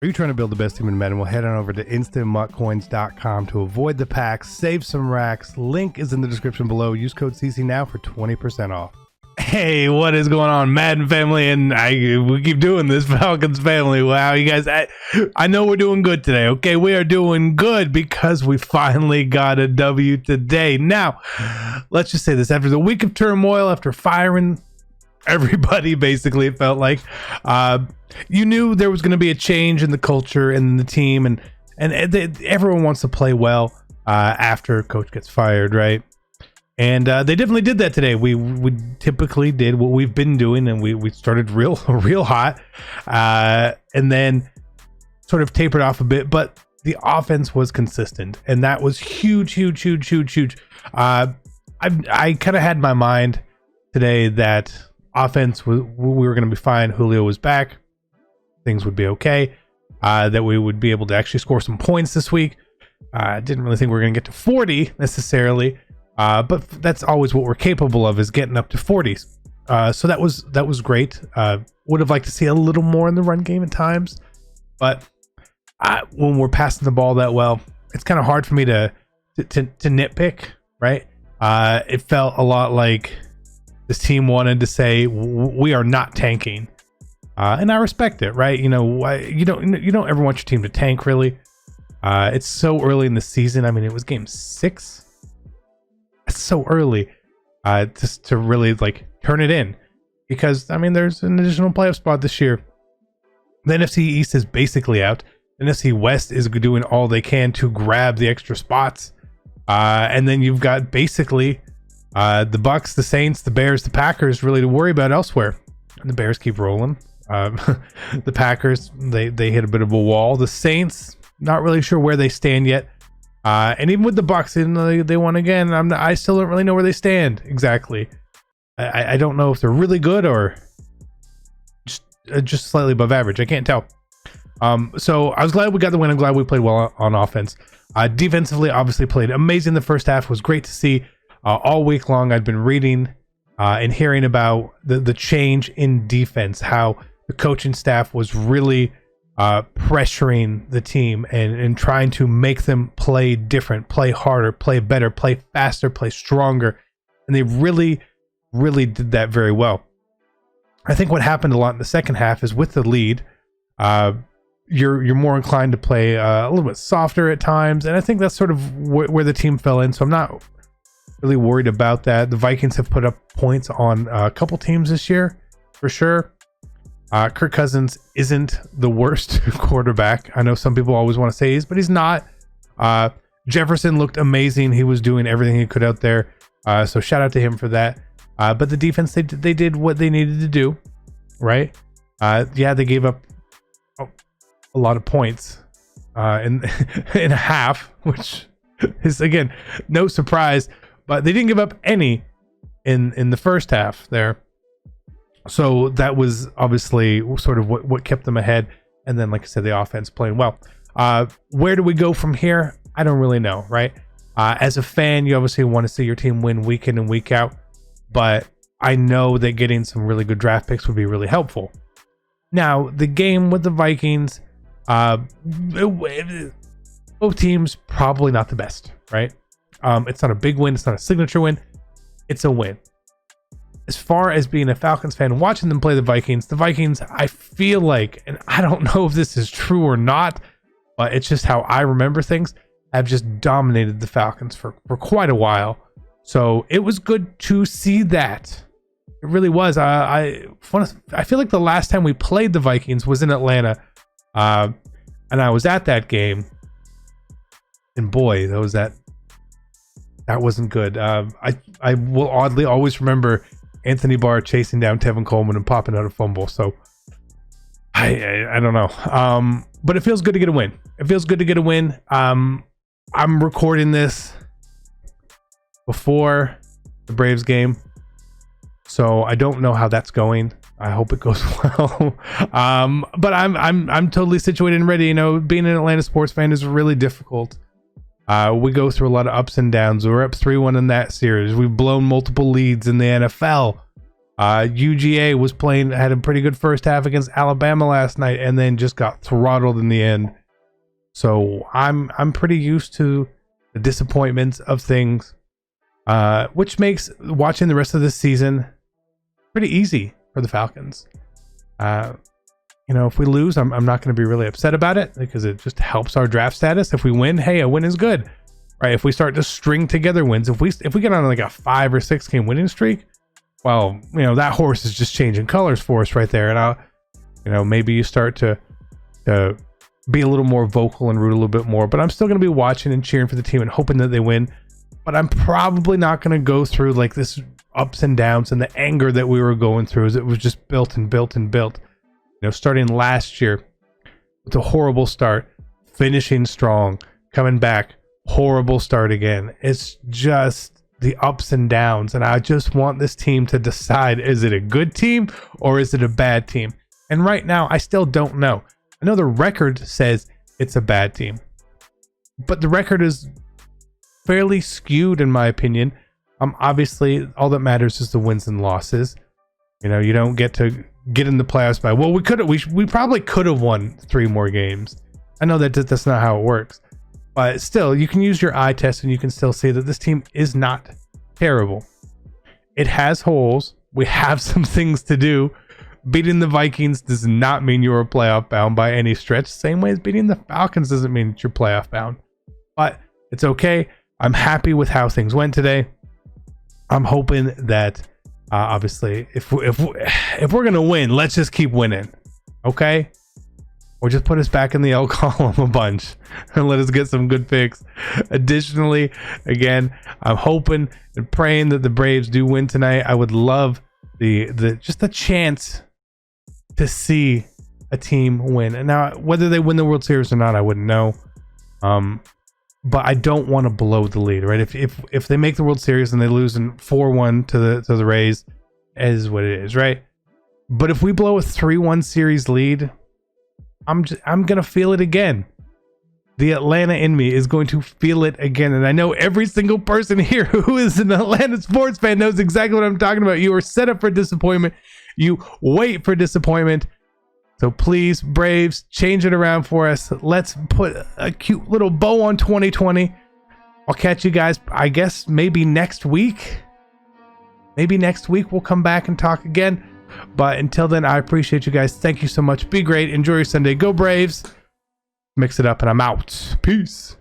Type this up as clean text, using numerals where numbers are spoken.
Are you trying to build the best team in Madden? Well, head on over to instantmuttcoins.com to avoid the packs, save some racks. Link is in the description below. Use code CC now for 20% off. Hey, what is going on, Madden family? And we keep doing this, Falcons family. Wow, you guys, I know we're doing good today, okay? We are doing good because we finally got a W today. Now, let's just say this. After the week of turmoil, after firing everybody, basically, it felt like, you knew there was going to be a change in the culture and the team, and everyone wants to play well after coach gets fired, right? And they definitely did that today. We typically did what we've been doing, and we started real hot, and then sort of tapered off a bit, but the offense was consistent, and that was huge. I kind of had my mind today that offense we were going to be fine. Julio was back, things would be okay, that we would be able to actually score some points this week. Didn't really think we were going to get to 40 necessarily, but that's always what we're capable of, is getting up to 40s. So that was great. Would have liked to see a little more in the run game at times, but when we're passing the ball that well, it's kind of hard for me to nitpick, right? It felt a lot like this team wanted to say we are not tanking, and I respect it, right? You know, you don't ever want your team to tank, really. It's so early in the season. I mean, it was game 6. It's so early just to really like turn it in, because I mean, there's an additional playoff spot this year. The NFC East is basically out. The NFC West is doing all they can to grab the extra spots, and then you've got basically the Bucks, the Saints, the Bears, the Packers really to worry about elsewhere. And the Bears keep rolling. The Packers, they hit a bit of a wall. The Saints, not really sure where they stand yet. And even with the Bucks, even though they won again, I still don't really know where they stand exactly. I don't know if they're really good or just slightly above average. I can't tell. So I was glad we got the win. I'm glad we played well on offense. Defensively, obviously played amazing. The first half was great to see. All week long, I'd been reading and hearing about the change in defense, how the coaching staff was really pressuring the team and trying to make them play different, play harder, play better, play faster, play stronger. And they really did that very well. I think what happened a lot in the second half is, with the lead, you're more inclined to play a little bit softer at times. And I think that's sort of where the team fell in. So I'm not really worried about that. The Vikings have put up points on a couple teams this year, for sure. Kirk Cousins isn't the worst quarterback. I know some people always want to say he is, but he's not. Jefferson looked amazing. He was doing everything he could out there. So shout out to him for that. But the defense, they did what they needed to do, right? Yeah, they gave up a lot of points in a half, which is, again, no surprise. But they didn't give up any in the first half there. So that was obviously sort of what kept them ahead. And then, like I said, the offense playing well. Where do we go from here? I don't really know, right? As a fan, you obviously want to see your team win week in and week out. But I know that getting some really good draft picks would be really helpful. Now, the game with the Vikings, both teams probably not the best, right? It's not a big win. It's not a signature win. It's a win. As far as being a Falcons fan, watching them play the Vikings, I feel like, and I don't know if this is true or not, but it's just how I remember things, have just dominated the Falcons for quite a while. So it was good to see that. It really was. I feel like the last time we played the Vikings was in Atlanta, and I was at that game, and boy, that wasn't good. I will oddly always remember Anthony Barr chasing down Tevin Coleman and popping out a fumble. So I don't know. But it feels good to get a win. I'm recording this before the Braves game, so I don't know how that's going. I hope it goes well. But I'm totally situated and ready. You know, being an Atlanta sports fan is really difficult. We go through a lot of ups and downs. We're up 3-1 in that series. We've blown multiple leads in the NFL. UGA was playing, had a pretty good first half against Alabama last night, and then just got throttled in the end. So I'm pretty used to the disappointments of things, which makes watching the rest of this season pretty easy for the Falcons. If we lose, I'm not going to be really upset about it because it just helps our draft status. If we win, hey, a win is good, right? If we start to string together wins, if we get on like a 5 or 6 game winning streak, well, that horse is just changing colors for us right there. And maybe you start to be a little more vocal and root a little bit more. But I'm still going to be watching and cheering for the team and hoping that they win. But I'm probably not going to go through like this ups and downs and the anger that we were going through as it was just built and built and built. Starting last year with a horrible start, finishing strong, coming back, horrible start again. It's just the ups and downs, and I just want this team to decide, is it a good team or is it a bad team? And right now, I still don't know. I know the record says it's a bad team, but the record is fairly skewed in my opinion. Obviously, all that matters is the wins and losses. You don't get to get in the playoffs by, well, we probably could have won 3 more games. I know that's not how it works, but still, you can use your eye test and you can still see that this team is not terrible. It has holes. We have some things to do. Beating the Vikings does not mean you're playoff bound by any stretch. Same way as beating the Falcons doesn't mean that you're playoff bound, but it's okay. I'm happy with how things went today. I'm hoping that obviously, if we're gonna win, let's just keep winning, okay? Or just put us back in the L column a bunch and let us get some good picks. Additionally, again, I'm hoping and praying that the Braves do win tonight. I would love just the chance to see a team win. And now, whether they win the World Series or not, I wouldn't know. But I don't want to blow the lead, right? If they make the World Series and they lose in 4-1 to the Rays, it is what it is, right? But if we blow a 3-1 series lead, I'm gonna feel it again. The Atlanta in me is going to feel it again, and I know every single person here who is an Atlanta sports fan knows exactly what I'm talking about. You are set up for disappointment. You wait for disappointment. So please, Braves, change it around for us. Let's put a cute little bow on 2020. I'll catch you guys, I guess, maybe next week. Maybe next week we'll come back and talk again. But until then, I appreciate you guys. Thank you so much. Be great. Enjoy your Sunday. Go Braves. Mix it up, and I'm out. Peace.